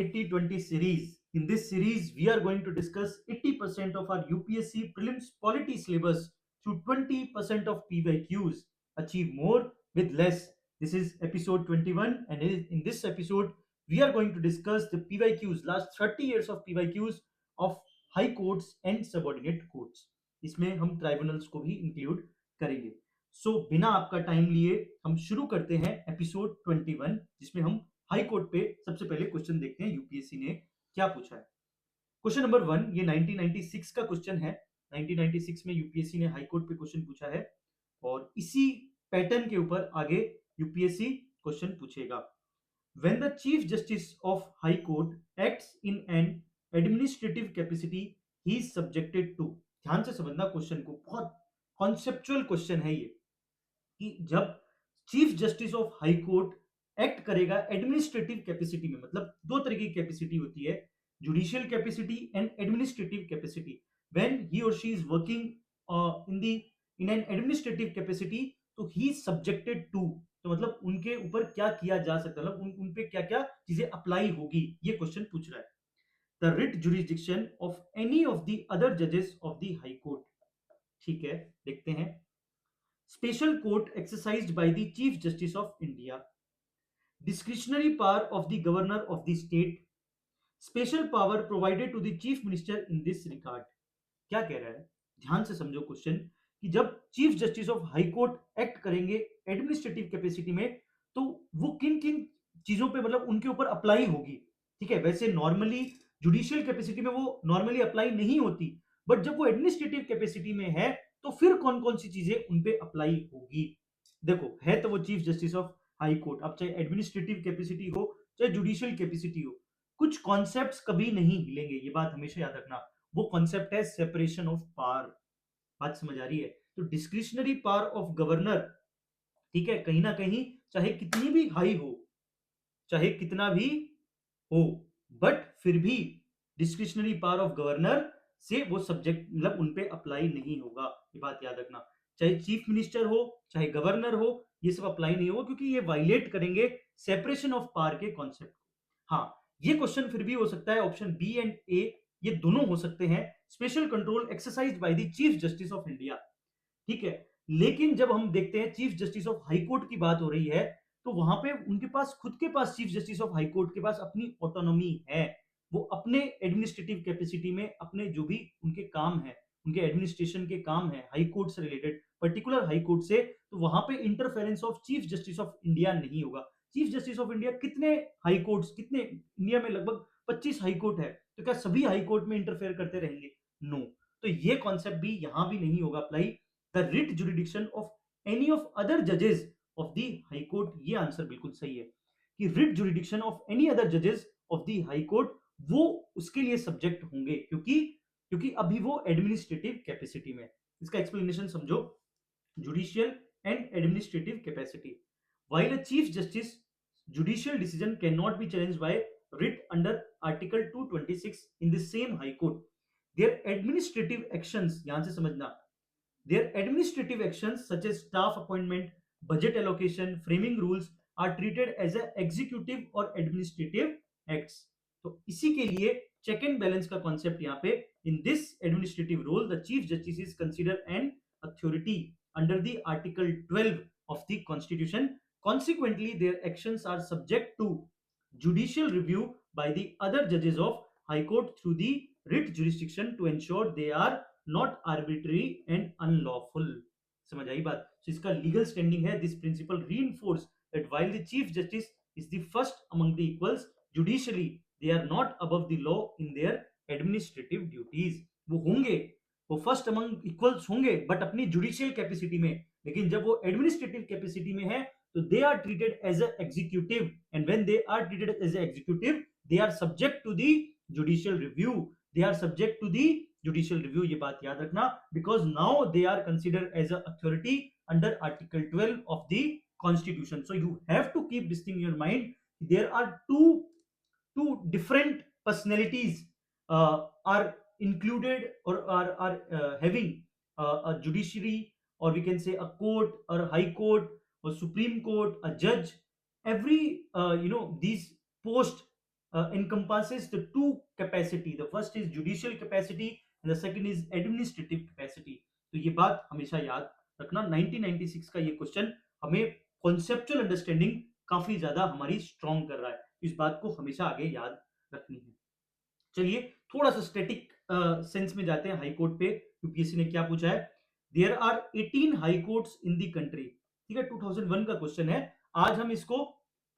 80-20 series. In this series, we are going to discuss 80% of our UPSC prelims polity syllabus through 20% of PYQs. Achieve more with less. This is episode 21, and in this episode, we are going to discuss the PYQs, last 30 years of PYQs of high courts and subordinate courts. इसमें हम tribunals को भी include करेंगे. बिना आपका time लिए हम शुरू करते हैं एपिसोड 21, जिसमें हम हाई कोर्ट पे सबसे पहले क्वेश्चन देखते हैं यूपीएससी ने क्या पूछा है. क्वेश्चन नंबर 1, ये 1996 का क्वेश्चन है. 1996 में यूपीएससी ने हाई कोर्ट पे क्वेश्चन पूछा है और इसी पैटर्न के ऊपर आगे यूपीएससी क्वेश्चन पूछेगा. When the chief justice of high court acts in an administrative capacity he is subjected to. ध्यान से समझना क्वेश्चन को, बहुत कॉन्सेप्चुअल क्वेश्चन है ये, कि जब chief justice of high court act करेगा एडमिनिस्ट्रेटिव कैपेसिटी में, मतलब दो तरह की कैपेसिटी होती है, judicial capacity and administrative capacity. When he or she is working in an administrative capacity, तो ही इज सब्जेक्टेड टू, तो मतलब उनके ऊपर क्या किया जा सकता है, मतलब उन पे क्या क्या चीजें अप्लाई होगी, ये क्वेश्चन पूछ रहा है. The writ jurisdiction of any of the other जजेस ऑफ द हाई कोर्ट. ठीक है, देखते हैं. Special court exercised by the Chief Justice of India. Discretionary power of the Governor of the state. Special power provided to the Chief Minister in this regard. क्या कह रहा है, ध्यान से समझो क्वेश्चन, कि जब chief justice of high court act करेंगे एडमिनिस्ट्रेटिव कैपेसिटी में, तो वो किन किन चीजों पे, मतलब उनके ऊपर अप्लाई होगी. ठीक है, वैसे नॉर्मली जुडिशियल कैपेसिटी में वो नॉर्मली अप्लाई नहीं होती, बट जब वो एडमिनिस्ट्रेटिव कैपेसिटी में है, तो फिर कौन कौन सी चीजें उन पे अप्लाई होगी. देखो, है तो वो chief justice of high court, अब चाहे एडमिनिस्ट्रेटिव कैपेसिटी हो चाहे जुडिशियल कैपेसिटी हो, कुछ कॉन्सेप्ट्स कभी नहीं हिलेंगे, ये बात हमेशा याद रखना. वो कॉन्सेप्ट है सेपरेशन ऑफ पावर. बात समझ आ रही है. तो डिस्क्रिशनरी पावर ऑफ गवर्नर, ठीक है, कहीं ना कहीं चाहे कितनी भी हाई हो, चाहे कितना भी हो, बट फिर भी डिस्क्रिशनरी पावर ऑफ गवर्नर से वो सब्जेक्ट, मतलब उन पे अप्लाई नहीं होगा, ये बात याद रखना. चाहे चीफ मिनिस्टर हो चाहे गवर्नर हो, ये सब अप्लाई नहीं होगा, क्योंकि ये वायलेट करेंगे सेपरेशन ऑफ पावर के कॉन्सेप्ट. हाँ, ये क्वेश्चन फिर भी हो सकता है ऑप्शन बी एंड ए, ये दोनों हो सकते हैं. Special control exercise by the chief justice of India. ठीक है, लेकिन जब हम देखते हैं chief justice of high court की बात हो रही है, तो वहां पे उनके पास खुद के पास, chief justice of high court के पास अपनी ऑटोनॉमी है. वो अपने एडमिनिस्ट्रेटिव कैपेसिटी में अपने जो भी उनके काम है, उनके एडमिनिस्ट्रेशन के काम है हाई कोर्ट से रिलेटेड, पर्टिकुलर हाई कोर्ट से, तो वहां पे interference of chief justice of India नहीं होगा. चीफ जस्टिस ऑफ इंडिया कितने हाई कोर्ट्स, कितने इंडिया में लगभग 25 हाई कोर्ट है, तो क्या सभी हाई कोर्ट में इंटरफेयर करते रहेंगे? नो. तो ये कॉन्सेप्ट भी यहां भी नहीं होगा apply. The writ jurisdiction of any of other जजेस ऑफ द हाई कोर्ट, ये आंसर बिल्कुल सही है, कि writ jurisdiction of any other जजेस ऑफ द हाई कोर्ट, वो उसके लिए सब्जेक्ट होंगे, क्योंकि क्योंकि अभी वो एडमिनिस्ट्रेटिव कैपेसिटी में. इसका एक्सप्लेनेशन समझो. Judicial and administrative capacity. While a chief justice judicial decision cannot be challenged by writ under Article 226 in the same High Court, their administrative actions, ध्यान से समझना, their administrative actions such as staff appointment, budget allocation, framing rules are treated as a executive or administrative acts. तो इसी के लिए check and balance का concept यहाँ पे, in this administrative role the chief justice is consider an authority under the article 12 of the constitution. Consequently, their actions are subject to judicial review by the other judges of high court through the writ jurisdiction to ensure they are not arbitrary and unlawful. समझ आई बात. So, इसका legal standing है. This principle reinforce that while the chief justice is the first among the equals judicially, they are not above the law in their administrative duties. वो होंगे, वो first among equals होंगे, but अपनी judicial capacity में. लेकिन जब वो administrative capacity में है, तो they are treated as a executive, and when they are treated as a executive, they are subject to the judicial review. They are subject to the judicial review, ये बात याद रखना, because now they are considered as a authority under article 12 of the constitution. So you have to keep this thing in your mind. There are two different personalities are included, or are having a judiciary, or we can say a court or a high court or supreme court, a judge. Every these posts encompasses the two capacity. The first is judicial capacity and the second is administrative capacity. तो ये बात हमेशा याद रखना। 1996 का ये question हमें conceptual understanding काफी ज्यादा हमारी स्ट्रॉन्ग कर रहा है, इस बात को हमेशा आगे याद रखनी है। चलिए थोड़ा सा स्टैटिक सेंस में जाते हैं हाई कोर्ट पे। यूपीएससी ने क्या पूछा है? There are 18 high courts in the country. ठीक है, 2001 का क्वेश्चन है। आज हम इसको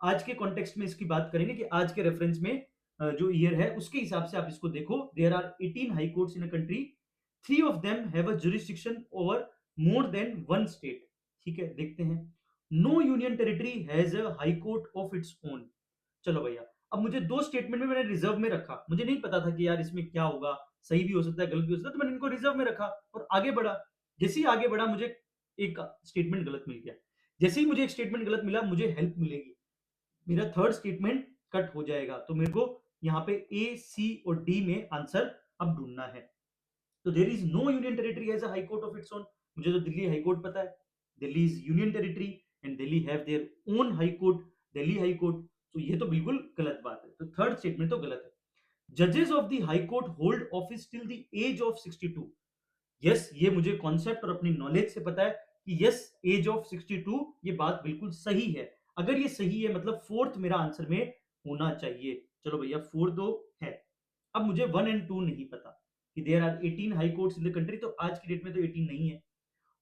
आज के कॉन्टेक्स्ट में इसकी बात करेंगे कि आज के रेफरेंस में जो ईयर है उसके हिसाब से आप इसको देखो। There are 18 high courts in a country, 3 of them have a jurisdiction over more than one state. ठीक है, देखते हैं। No union territory has a high court of its own. चलो भैया, अब मुझे दो स्टेटमेंट में मैंने रिजर्व में रखा, मुझे नहीं पता था कि यार इसमें क्या होगा, सही भी हो सकता है गलत भी हो सकता है, तो मैंने इनको रिजर्व में रखा और आगे बढ़ा। जैसे ही आगे बढ़ा मुझे एक स्टेटमेंट गलत मिल गया। जैसे ही मुझे एक स्टेटमेंट गलत मिला मुझे हेल्प मिलेगी, मेरा थर्ड स्टेटमेंट कट हो जाएगा। तो मेरे को यहाँ पे ए सी और डी में आंसर अब ढूंढना है। तो there is no union territory has a high court of its own. मुझे तो दिल्ली हाई कोर्ट पता है, Delhi is union territory and Delhi have their own high court, Delhi high court. तो ये तो बिल्कुल गलत बात है, तो थर्ड स्टेटमेंट तो गलत है। जजेस of the high court hold office till the age of 62। Yes, ये मुझे कॉन्सेप्ट और अपनी नॉलेज से पता है कि यस, एज ऑफ 62 ये बात बिल्कुल सही है। अगर ये सही है मतलब फोर्थ मेरा आंसर में होना चाहिए। चलो भैया, फोर्थ तो है। अब मुझे 1 एंड 2 नहीं पता कि there are 18 high courts in the country, तो आज की डेट में तो 18 नहीं है।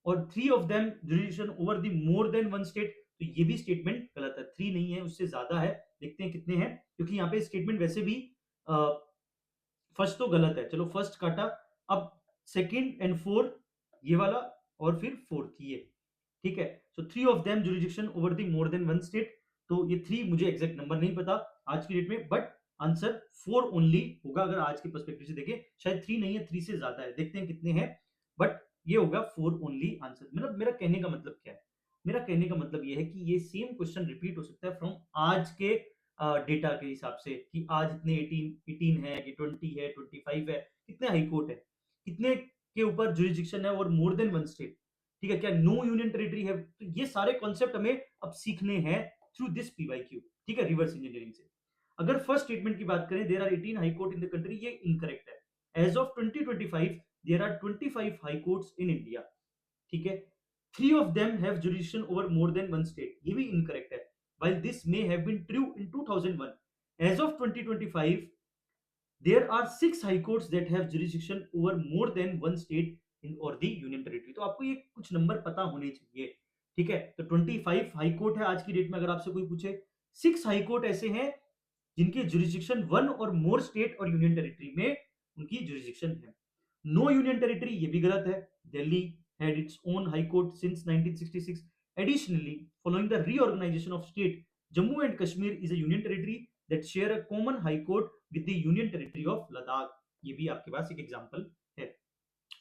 और 3 of them jurisdiction over the more than one state, तो ये भी स्टेटमेंट गलत है। 3 नहीं है, उससे ज्यादा है। देखते हैं कितने हैं, क्योंकि यहाँ पे स्टेटमेंट वैसे भी फर्स्ट तो गलत है। चलो फर्स्ट काटा, अब सेकंड एंड फोर्थ ये वाला, और फिर फोर्थ ये। ठीक है, सो 3 of them jurisdiction over the more than one state. तो ये 3 मुझे एग्जैक्ट नंबर नहीं पता आज की डेट में, बट आंसर 4 ओनली होगा अगर आज के पर्सपेक्टिव से देखें। शायद 3 नहीं है, 3 से ज्यादा है, देखते हैं कितने हैं, बट ये होगा 4 ओनली आंसर। मतलब मेरा कहने का मतलब क्या है? मेरा कहने का मतलब ये है कि ये सेम क्वेश्चन रिपीट हो सकता है फ्रॉम आज के डेटा के हिसाब से, कि आज इतने 18 है कि 20 है, 25 है, कितने हाई कोर्ट है, कितने के ऊपर जुरिस्डिक्शन है और मोर देन वन स्टेट। ठीक है, क्या नो यूनियन टेरिटरी है? तो ये सारे कॉन्सेप्ट हमें अब सीखने हैं थ्रू दिस पीवाईक्यू। ठीक है, रिवर्स इंजीनियरिंग से। अगर फर्स्ट स्टेटमेंट की बात करें, there are 18 high court in the country, ये इनकरेक्ट है। As of 2025 there are 25 high courts in India. ठीक है, 3 of them have jurisdiction over more than one state, ये भी इनकरेक्ट है। while this may have been true in 2001, as of 2025 there are 6 high courts that have jurisdiction over more than one state in or the union territory। तो आपको ये कुछ number पता होने चाहिए। ठीक है, तो 25 हाई कोर्ट है आज की डेट में। अगर आपसे कोई पूछे, 6 हाई कोर्ट ऐसे हैं जिनके जुरिस्डिक्शन वन और मोर स्टेट और यूनियन टेरिटरी में उनकी जुरिस्डिक्शन है। नो यूनियन टेरिटरी, ये भी गलत है। Delhi had its own high court since 1966. Additionally, following the reorganization of state, Jammu and Kashmir is a union territory that share a common high court with the union territory of Ladakh। ये भी आपके पास एक example है।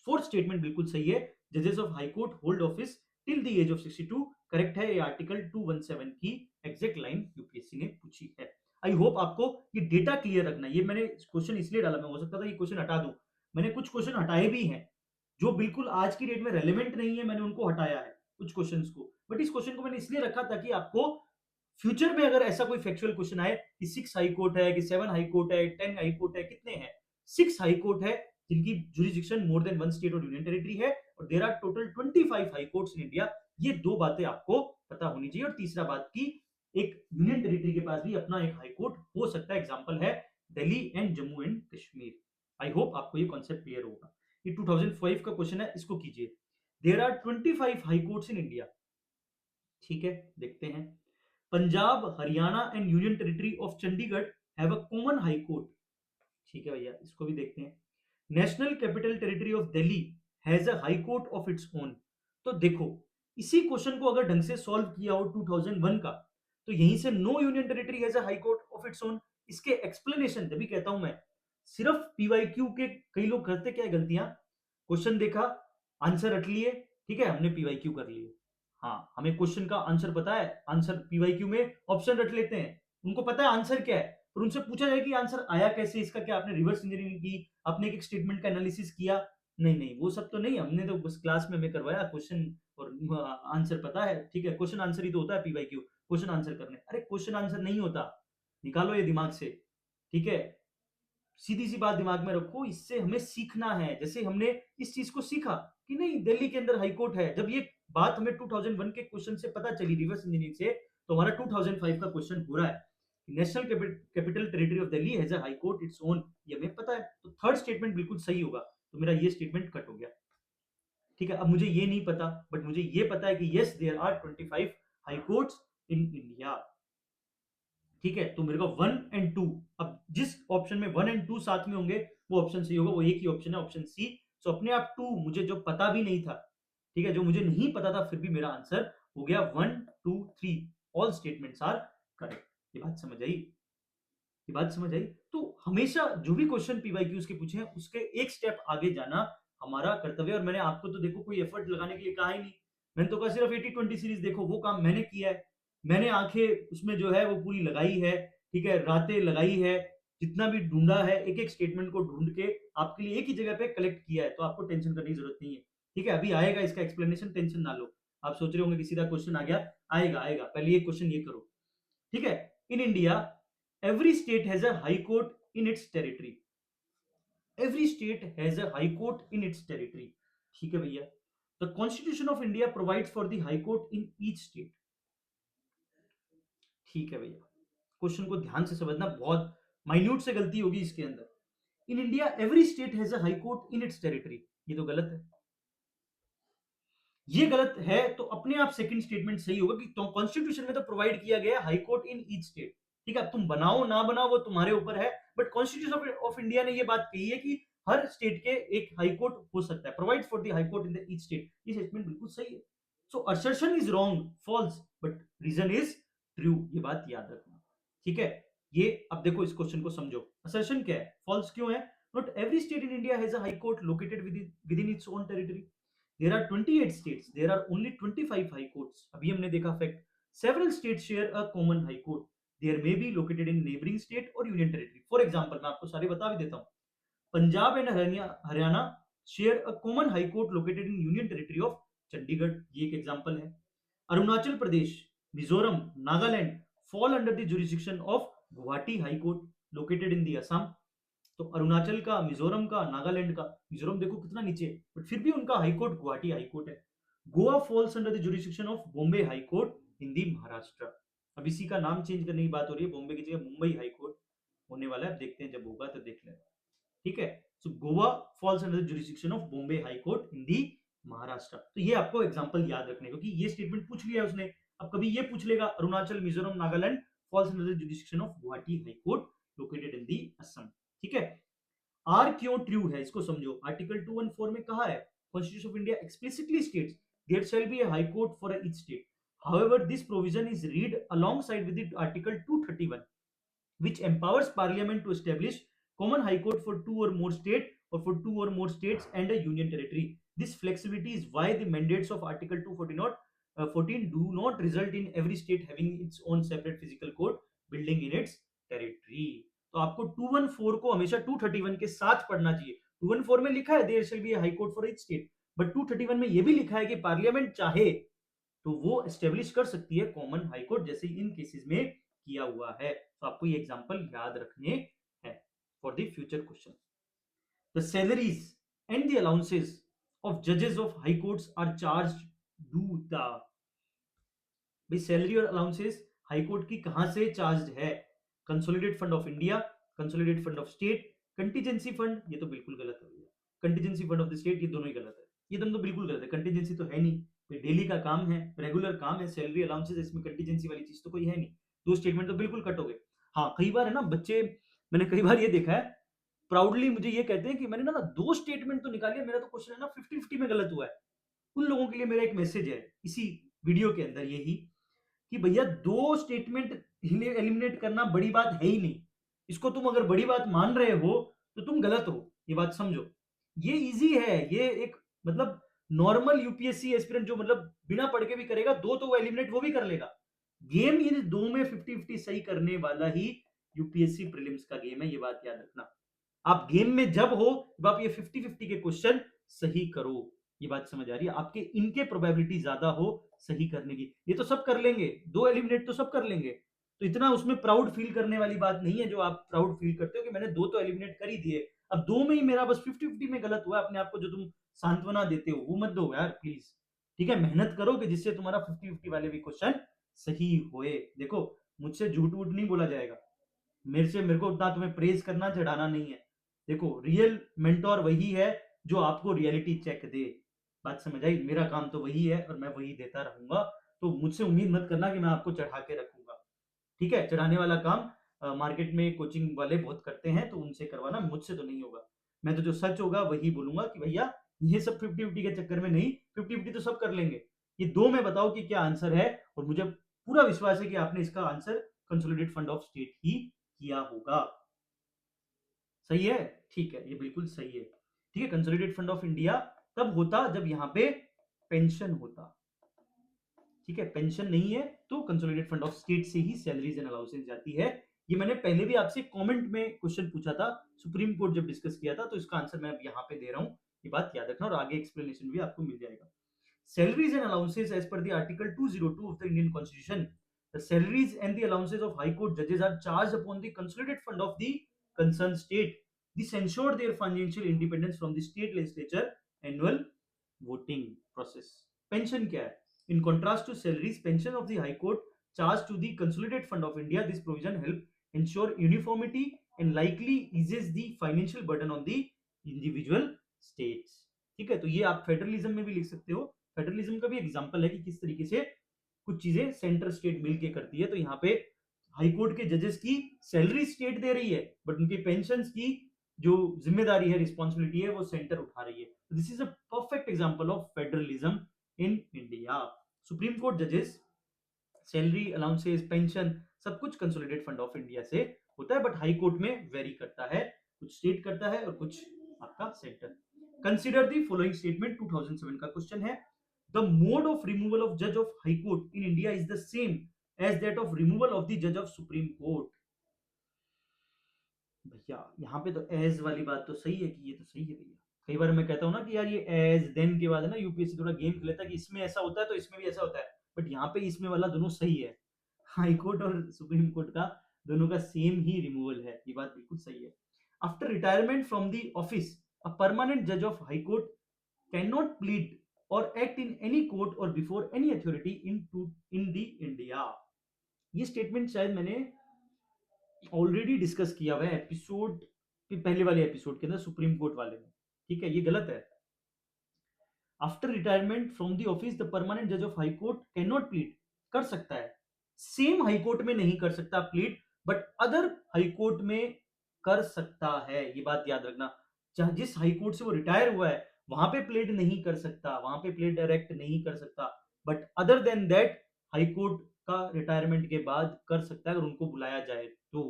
Fourth statement बिल्कुल सही है। जजेस of high court hold office till the age of 62, correct है। ये आर्टिकल 217 की एग्जैक्ट लाइन यूपीएससी ने पूछी है। आई होप आपको ये डेटा क्लियर रखना। ये मैंने क्वेश्चन इसलिए डाला, मैं हो सकता था ये क्वेश्चन हटा दूं, मैंने कुछ क्वेश्चन हटाए भी हैं जो बिल्कुल आज की डेट में रेलेवेंट नहीं है, मैंने उनको हटाया है कुछ क्वेश्चंस को। बट इस क्वेश्चन को मैंने इसलिए रखा ताकि आपको फ्यूचर में अगर ऐसा कोई फैक्चुअल क्वेश्चन आए कि 6 हाई कोर्ट है, कि 7 हाई कोर्ट है, 10 हाई कोर्ट है, कितने हैं? 6 हाई कोर्ट है जिनकी jurisdiction more than one state और यूनियन टेरिटरी है, और there are total 25 high courts in India. ये दो बातें आपको पता होनी चाहिए। और तीसरा बात की एक यूनियन टेरिटरी के पास भी अपना एक हाई कोर्ट हो सकता है। एग्जांपल है Delhi and Jammu and Kashmir. I hope आपको ये कॉन्सेप्ट क्लियर होगा। ये 2005 का क्वेश्चन है, इसको कीजिए। There are 25 high courts in India. ठीक है, देखते हैं। Punjab, Haryana and union territory of Chandigarh have a common high court. ठीक है भैया, इसको भी देखते हैं। National capital territory of Delhi has a high court of its own. तो देखो, इसी क्वेश्चन को अगर ढंग से सॉल्व किया हो 2001 का, तो यहीं से no union territory has a high court of its own, इसके एक्सप्लेनेशन तभी कहता हूं मैं। सिर्फ पीवाईक्यू के कई लोग करते क्या है गलतियां, क्वेश्चन देखा, आंसर रट लिए, ठीक है, हमने पीवाईक्यू कर लिए। हाँ, हमें क्वेश्चन का आंसर पता है, आंसर पीवाईक्यू में ऑप्शन रट लेते हैं, उनको पता है आंसर क्या है, और उनसे पूछा जाए कि आंसर आया कैसे, इसका क्या आपने रिवर्स इंजीनियरिंग की, आपने एक स्टेटमेंट का एनालिसिस किया? नहीं नहीं, वो सब तो नहीं, हमने तो बस क्लास में हमें करवाया क्वेश्चन और आंसर पता है। ठीक है, क्वेश्चन आंसर ही तो होता है पीवाईक्यू, क्वेश्चन आंसर करने। अरे क्वेश्चन आंसर नहीं होता, निकालो ये दिमाग से। ठीक है, सीधी सी बात दिमाग में रखो, इससे हमें सीखना है। जैसे हमने इस चीज को सीखा कि नहीं दिल्ली के अंदर हाईकोर्ट है, जब ये बात हमें 2001 के क्वेश्चन से पता चली रिवर्स इंजीनियरिंग से, तो हमारा 2005 का क्वेश्चन हो रहा है national capital territory of Delhi has a high court its own, ये हमें पता है। तो थर्ड स्टेटमेंट बिल्कुल सही होगा, तो मेरा ये स्टेटमेंट कट हो गया। ठीक है, अब मुझे ये नहीं पता, बट मुझे ये पता है कि yes there are 25 high courts in India. ठीक है, तो मेरे को 1 और 2, अब जिस ऑप्शन में 1 और 2 साथ में होंगे वो ऑप्शन सही होगा, वो एक ही ऑप्शन है, ऑप्शन सी। सो अपने आप 2 मुझे जो पता भी नहीं था, ठीक है, जो मुझे नहीं पता था, फिर भी मेरा आंसर हो गया 1, 2, 3, ऑल स्टेटमेंट्स आर करेक्ट। ये बात समझ आई? ये बात समझ आई? तो हमेशा जो भी क्वेश्चन पीवाईक्यूज के पूछे हैं उसके एक स्टेप आगे जाना हमारा कर्तव्य है। और मैंने आपको तो देखो कोई एफर्ट लगाने के लिए कहा ही नहीं, मैंने तो कहा सिर्फ 80-20 सीरीज देखो, वो काम मैंने किया है। मैंने आंखें उसमें जो है वो पूरी लगाई है, ठीक है, रातें लगाई है, जितना भी ढूंढा है, एक एक स्टेटमेंट को ढूंढ के आपके लिए एक ही जगह पे कलेक्ट किया है, तो आपको टेंशन करने की जरूरत नहीं है। ठीक है, अभी आएगा इसका एक्सप्लेनेशन, टेंशन ना लो। आप सोच रहे होंगे कि सीधा क्वेश्चन आ गया, आएगा आएगा, पहले ये क्वेश्चन ये करो। ठीक है, in India every state has a high court in its territory, every state has a high court in its territory। ठीक है भैया, the constitution of India provides for the high court in each state। ठीक है भैया, question को ध्यान से समझना, बहुत माइन्यूट से गलती होगी इसके अंदर। In India every state has a high court in its territory, ये तो गलत है, ये गलत है। तो अपने आप सेकंड स्टेटमेंट सही होगा कि तो कॉन्स्टिट्यूशन में तो प्रोवाइड किया गया है high court in each state. ठीक है, तुम बनाओ ना बनाओ वो तुम्हारे ऊपर है, बट कॉन्स्टिट्यूशन ऑफ इंडिया ने ये बात कही है कि हर स्टेट के एक हाई कोर्ट हो सकता है, provide for the high court in the each state. ये स्टेटमेंट बिल्कुल सही है। So assertion is wrong, false, but reason is true, ये बात याद रखना। ठीक है, ये अब देखो इस क्वेश्चन को समझो, असर्शन क्या है, फॉल्स क्यों है? Not every state in India has a high court located with in its own territory. There are 28 states. There are only 25 high courts. अभी हमने देखा fact. Several states share a common high court. There may be located in neighboring state or union territory. For example, मैं आपको सारे बता भी देता हूँ। Punjab and Haryana share a common high court located in union territory of Chandigarh, ये एक example है। Arunachal Pradesh, Mizoram, Nagaland fall under the jurisdiction of Guwahati high court located in the Assam. तो अरुणाचल का, मिजोरम का, नागालैंड का, मिजोरम देखो कितना नीचे, बट फिर भी उनका हाईकोर्ट गुवाहाटी हाईकोर्ट है। Goa falls under the jurisdiction of Bombay high court in the Maharashtra. अब इसी का नाम चेंज करने की बात हो रही है, बॉम्बे की जगह मुंबई हाईकोर्ट होने वाला है, देखते हैं जब होगा तो देख लेना। ठीक है, so Goa falls under the jurisdiction of Bombay high court in the Maharashtra. तो ये आपको एग्जांपल याद रखने, क्योंकि ये स्टेटमेंट पूछ लिया उसने, अब कभी ये पूछ लेगा Arunachal, Mizoram, Nagaland falls under the jurisdiction of Guwahati high court located in the Assam. ठीक है, आर क्यों ट्रू है इसको समझो। आर्टिकल 214 में कहा है, constitution of India explicitly states there shall be a high court for each state. However, this provision is read alongside with the Article 231, which empowers Parliament to establish common high court for two or more states or for two or more states and a union territory. This flexibility is why the mandates of Article 214 do not result in every state having its own separate physical court building in its territory। तो आपको 214 को हमेशा 231 के साथ पढ़ना चाहिए। 214 में लिखा है there shall be high court for each state, but 231 में यह भी लिखा है कि पार्लियामेंट चाहे तो वो एस्टेब्लिश कर सकती है कॉमन हाई कोर्ट, जैसे इन केसेस में किया हुआ है। तो आपको ये एग्जांपल याद रखने हैं for the future question. The salaries and the allowances of जजेस of high courts are charged to the, भाई सैलरी और अलाउंसेस हाई कोर्ट की कहां से चार्ज है? Consolidate fund of India, consolidate fund of state, contingency fund, ये तो बिल्कुल गलत है भैया। Contingency fund of the state, ये दोनों ही गलत है, ये दोनों तो बिल्कुल गलत है। कंटीजेंसी तो है नहीं, डेली का काम है, रेगुलर काम है, सैलरी अलाउंसेस, इसमें कंटीजेंसी वाली चीज तो कोई है नहीं। दो स्टेटमेंट तो बिल्कुल कट हो गए। हाँ, कई बार है ना बच्चे, मैंने कई बार ये देखा है, प्राउडली मुझे ये कहते हैं कि मैंने ना दो स्टेटमेंट तो निकाले, मेरा तो क्वेश्चन है ना 50-50 में गलत हुआ है। उन लोगों के लिए मेरा एक मैसेज है इसी वीडियो के अंदर यही, कि भैया दो स्टेटमेंट एलिमिनेट करना बड़ी बात है ही नहीं। इसको तुम अगर बड़ी बात मान रहे हो तो तुम गलत हो, ये बात समझो। ये इजी है, ये एक मतलब नॉर्मल यूपीएससी एस्पिरेंट जो मतलब बिना पढ़ के भी करेगा, दो तो वो एलिमिनेट वो भी कर लेगा। गेम ये दो में 50-50 सही करने वाला ही यूपीएससी प्रीलिम्स का गेम है, ये बात याद रखना। आप गेम में जब हो जब आप ये 50-50 के क्वेश्चन सही करो, ये बात समझ आ रही है? आपके इनके प्रोबेबिलिटी ज्यादा हो सही करने की। ये तो सब कर लेंगे, दो एलिमिनेट तो सब कर लेंगे, तो इतना उसमें प्राउड फील करने वाली बात नहीं है जो आप प्राउड फील करते हो कि मैंने 2 तो एलिमिनेट कर ही दिए, अब 2 में ही मेरा बस 50-50 में गलत हुआ है, अपने आप को जो तुम सांत्वना देते हो वो मत दो यार प्लीज। ठीक है, मेहनत करो कि जिससे तुम्हारा 50-50 वाले भी क्वेश्चन सही होए। देखो, मुझसे झूठ वूठ नहीं बोला जाएगा, मेरे को उतना तुम्हें प्रेज करना चढ़ाना नहीं है। देखो, रियल मेंटोर वही है जो आपको रियलिटी चेक दे। बात समझ आई? मेरा काम तो वही है और मैं वही देता रहूंगा। तो मुझसे उम्मीद मत करना कि मैं आपको चढ़ा के रखूंगा। ठीक है, चढ़ाने वाला काम मार्केट में कोचिंग वाले बहुत करते हैं, तो उनसे करवाना, मुझसे तो नहीं होगा। मैं तो जो सच होगा वही बोलूंगा कि भैया ये सब 50-50 के चक्कर में नहीं, 50-50 तो सब कर लेंगे, ये दो में बताओ कि क्या आंसर है। और मुझे पूरा विश्वास है कि आपने इसका answer consolidate fund of state ही किया होगा। सही है? ठीक है, ये बिल्कुल सही है। ठीक है, कंसोलिडेट फंड ऑफ इंडिया तब होता जब यहाँ पे पेंशन होता। ठीक है, पेंशन नहीं है तो कंसोलिडेट फंड ऑफ स्टेट से ही सैलरीज एंड अलाउंसेस जाती है। ये मैंने पहले भी आपसे कमेंट में क्वेश्चन पूछा था, सुप्रीम कोर्ट जब डिस्कस किया था, तो इसका आंसर मैं अब यहाँ पे दे रहा हूँ। ये बात याद रखना और आगे एक्सप्लेनेशन भी आपको मिल जाएगा। Salaries and allowances as per the Article 202 of the Indian Constitution. The salaries and the allowances of High Court judges are charged upon the consolidated fund of the concerned state. This ensure their financial independence from the state legislature annual voting process. Pension क्या है? In contrast to salaries, pension of the High Court charged to the Consolidated Fund of India. This provision help ensure uniformity and likely eases the financial burden on the individual states. ठीक है, तो ये आप federalism में भी लिख सकते हो। फेडरलिज्म का भी एग्जांपल है कि किस तरीके से कुछ चीजें सेंटर स्टेट मिलके करती है। तो यहाँ पे हाई कोर्ट के जजेस की सैलरी स्टेट दे रही है, बट उनकी पेंशन की जो जिम्मेदारी है, रिस्पॉन्सिबिलिटी है, वो सेंटर उठा रही है। This is a perfect example of federalism in India. Supreme court जजेस सैलरी अलाउंसेस पेंशन सब कुछ कंसोलिडेट फंड ऑफ इंडिया से होता है, बट हाई कोर्ट में वेरी करता है, कुछ स्टेट करता है और कुछ आपका centre. Consider the following statement, 2007 का क्वेश्चन है। The mode of removal of जज of high court in India is the same as that of removal of the जज ऑफ सुप्रीम कोर्ट। भैया यहाँ पे तो एज वाली बात तो सही है कि ये तो सही है भैया। कई बार मैं कहता हूँ ना कि यार ये एज देन के बाद है ना, यूपीएससी थोड़ा गेम खेलता है कि इसमें ऐसा होता है तो इसमें भी ऐसा होता है, बट यहाँ पे इसमें वाला दोनों सही है। हाई कोर्ट और सुप्रीम कोर्ट का दोनों का सेम ही रिमूवल है, ये बात बिल्कुल सही है। After retirement from the office, a permanent जज of high court can not plead or act in any court or before any authority in the India. ये स्टेटमेंट शायद मैंने ऑलरेडी डिस्कस किया हुआ है एपिसोड, पहले वाले एपिसोड के अंदर, सुप्रीम कोर्ट वाले में। ठीक है, ये गलत है। After retirement from the office the permanent जज of high court can not plead, कर सकता है, सेम हाई कोर्ट में नहीं कर सकता plead, but other high court में कर सकता है। ये बात याद रखना, चाहे जिस हाई कोर्ट से वो रिटायर हुआ है वहां पे प्लेड नहीं कर सकता, वहां पे प्लेड डायरेक्ट नहीं कर सकता, but other than that high court का रिटायरमेंट के बाद कर सकता है अगर उनको बुलाया जाए तो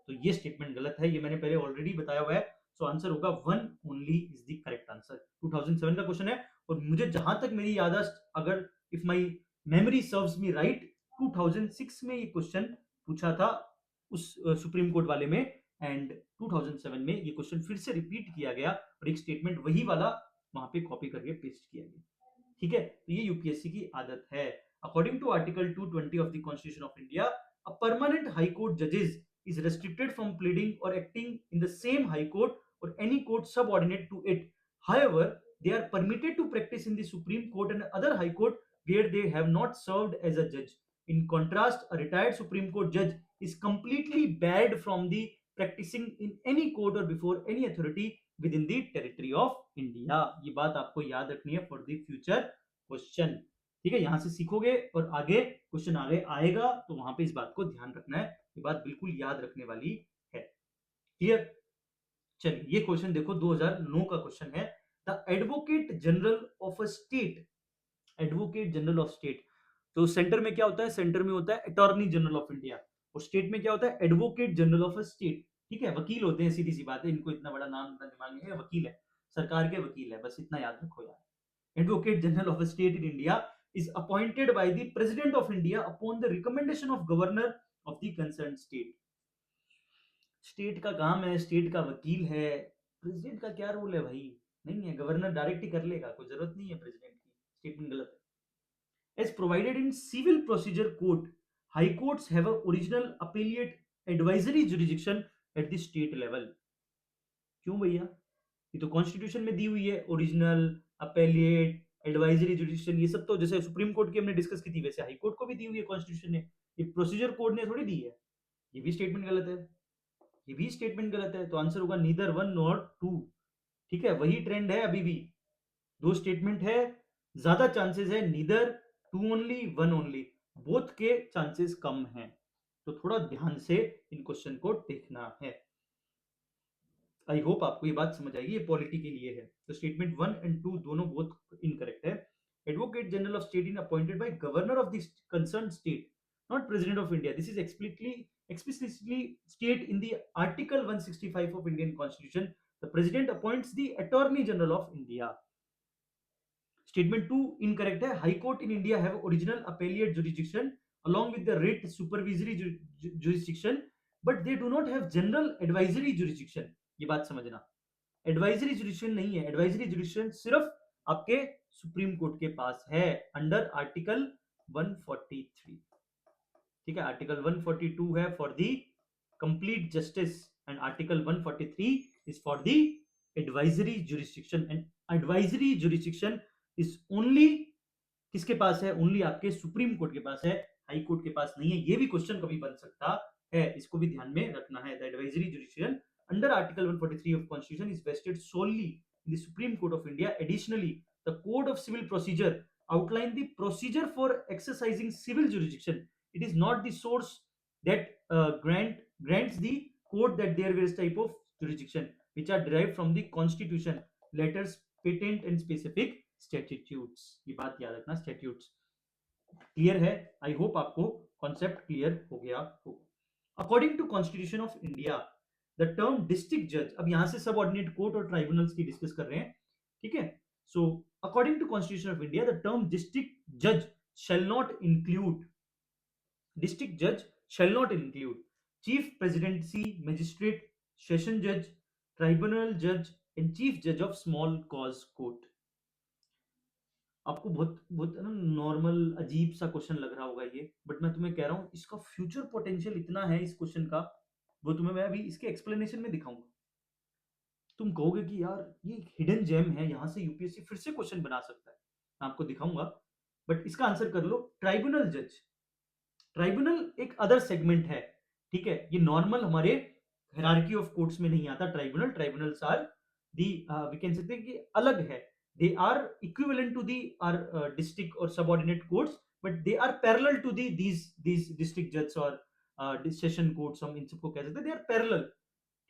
ये स्टेटमेंट गलत है, ये मैंने पहले ऑलरेडी बताया हुआ है। सो आंसर होगा one only is the correct answer. 2007 का क्वेश्चन है, और मुझे जहां तक मेरी याददाश्त, अगर if my memory serves me right, 2006 में ये क्वेश्चन पूछा था उस सुप्रीम कोर्ट वाले में, एंड 2007 में ये क्वेश्चन फिर से रिपीट किया गया और एक स्टेटमेंट वही वाला वहां पे कॉपी करके पेस्ट किया गया। ठीक है, तो ये यूपीएससी की आदत है। According to article 220 of the constitution of India, a permanent high court जजेस is restricted from pleading or acting in the same high court or any court subordinate to it. However, they are permitted to practice in the Supreme Court and other high court where they have not served as a judge. In contrast, a retired Supreme Court judge is completely barred from the practicing in any court or before any authority within the territory of India. ये बात आपको याद रखनी है for the future question. ठीक है, यहां से सीखोगे और आगे क्वेश्चन आगे आएगा तो वहां पे इस बात को ध्यान रखना है, ये बात बिल्कुल याद रखने वाली है। क्लियर? चलिए, ये क्वेश्चन देखो, 2009 का क्वेश्चन है। The advocate general of a state, advocate general of state, तो सेंटर में क्या होता है? सेंटर में होता है अटॉर्नी जनरल ऑफ इंडिया, और स्टेट में क्या होता है? Advocate general of a state. ठीक है, वकील होते हैं, सीधी सी बात है, इनको इतना बड़ा नाम इतना दिमाग नहीं है, वकील है, सरकार के वकील है, बस इतना याद रखो यार। Advocate general of a state in India is appointed by the president of India upon the recommendation of governor of the concerned state. State का काम है, स्टेट का वकील है, प्रेसिडेंट का क्या रोल है भाई? नहीं है, गवर्नर डायरेक्ट ही कर लेगा, कोई जरूरत नहीं है प्रेसिडेंट की। स्टेटमेंट गलत है। As provided in civil procedure code, High courts have a original appellate advisory jurisdiction at the state level. क्यों भैया? ये तो कॉन्स्टिट्यूशन में दी हुई है, ओरिजिनल, अपेलिएट, एडवाइजरी जुडिशन, ये सब तो जैसे सुप्रीम कोर्ट की हमने डिस्कस की थी वैसे हाई कोर्ट को भी दी हुई है कॉन्स्टिट्यूशन ने। ये प्रोसीजर कोड ने थोड़ी दी है। ये भी स्टेटमेंट गलत है, ये भी स्टेटमेंट गलत है, तो आंसर होगा नीदर वन नॉर टू। ठीक है, वही ट्रेंड है अभी भी, दो स्टेटमेंट है, ज्यादा चांसेस है neither, two only, one only, both के चांसेस कम हैं। तो थोड़ा ध्यान से इन क्वेश्चन को देखना है। आई होप आपको ये बात समझ आएगी, ये पॉलिटी के लिए है। तो स्टेटमेंट 1 एंड 2 दोनों बोथ इनकरेक्ट है। Advocate general of state in appointed by governor of the concern state, not president of India. This is explicitly state in the article 165 of Indian constitution. The president appoints the attorney general of India. Statement 2 incorrect है। High court in India have original appellate jurisdiction along with the writ supervisory jurisdiction, but they do not have general advisory jurisdiction. ये बात समझना, advisory जुडिशन नहीं है, advisory जुडिशन सिर्फ आपके supreme court के पास है अंडर आर्टिकल 143। ठीक है, आर्टिकल 142 है for the complete justice and article 143 is for the advisory jurisdiction, and advisory jurisdiction is only किसके पास है? ओनली आपके सुप्रीम कोर्ट के पास है, हाई कोर्ट के पास नहीं है। ये भी क्वेश्चन कभी बन सकता है, इसको भी ध्यान में रखना है। The advisory jurisdiction under article 143 of constitution is vested solely in the supreme court of India. Additionally, the code of civil procedure outline the procedure for exercising civil jurisdiction. It is not the source that grants the court that there various type of jurisdiction which are derived from the constitution, letters patent and specific statutes. ये बात याद रखना, statutes clear है। I hope आपको concept clear हो गया हो। According to constitution of India, the term district जज, अब यहां से सब ऑर्डिनेट कोर्ट और ट्राइब्यूनल्स की डिस्कस कर रहे हैं। ठीक है, so according to constitution of India, the term district जज shall not include, district judge shall not include chief presidency magistrate, session judge, tribunal judge and chief judge of small cause court. आपको बहुत बहुत normal अजीब सा question लग रहा होगा ये, बट मैं तुम्हें कह रहा हूं इसका फ्यूचर पोटेंशियल इतना है इस क्वेश्चन का, वो तुम्हें मैं अभी इसके एक्सप्लेनेशन में दिखाऊंगा। तुम कहोगे कि यार ये हिडन जेम है, यहां से यूपीएससी फिर से क्वेश्चन बना सकता है, मैं आपको दिखाऊंगा। बट इसका आंसर कर लो, ट्राइब्यूनल जज। ट्राइब्यूनल एक अदर सेगमेंट है, ठीक है, ये नॉर्मल हमारे हायरार्की ऑफ कोर्ट्स में नहीं आता। Tribunal, tribunals are the, we can सकते हैं कि अलग है, they are equivalent to the our district or subordinate courts, but they are parallel to these district judges or session courts, हम इन सबको कह सकते हैं, they are parallel।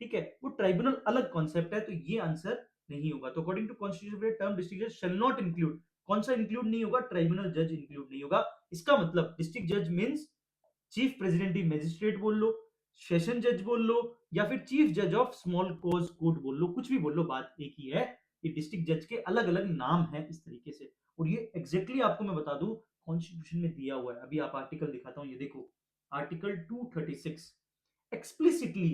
ठीक है, वो ट्राइब्यूनल अलग कॉन्सेप्ट है, तो ये आंसर नहीं होगा। तो according to constitution term district जज शैल नॉट इंक्लूड, कौन सा इंक्लूड नहीं होगा? ट्राइब्यूनल जज इंक्लूड नहीं होगा। इसका मतलब डिस्ट्रिक्ट जज मींस चीफ प्रेसिडेंटिव मजिस्ट्रेट बोल लो, सेशन जज बोल लो, या फिर चीफ जज ऑफ स्मॉल कॉज कोर्ट बोल लो, कुछ भी बोल लो, बात एक ही है। ये डिस्ट्रिक्ट जज के अलग अलग नाम हैं इस तरीके से, और ये एग्जैक्टली आपको मैं बता दूं कॉन्स्टिट्यूशन में दिया हुआ है। अभी आप आर्टिकल दिखाता हूं, ये देखो, article 236 explicitly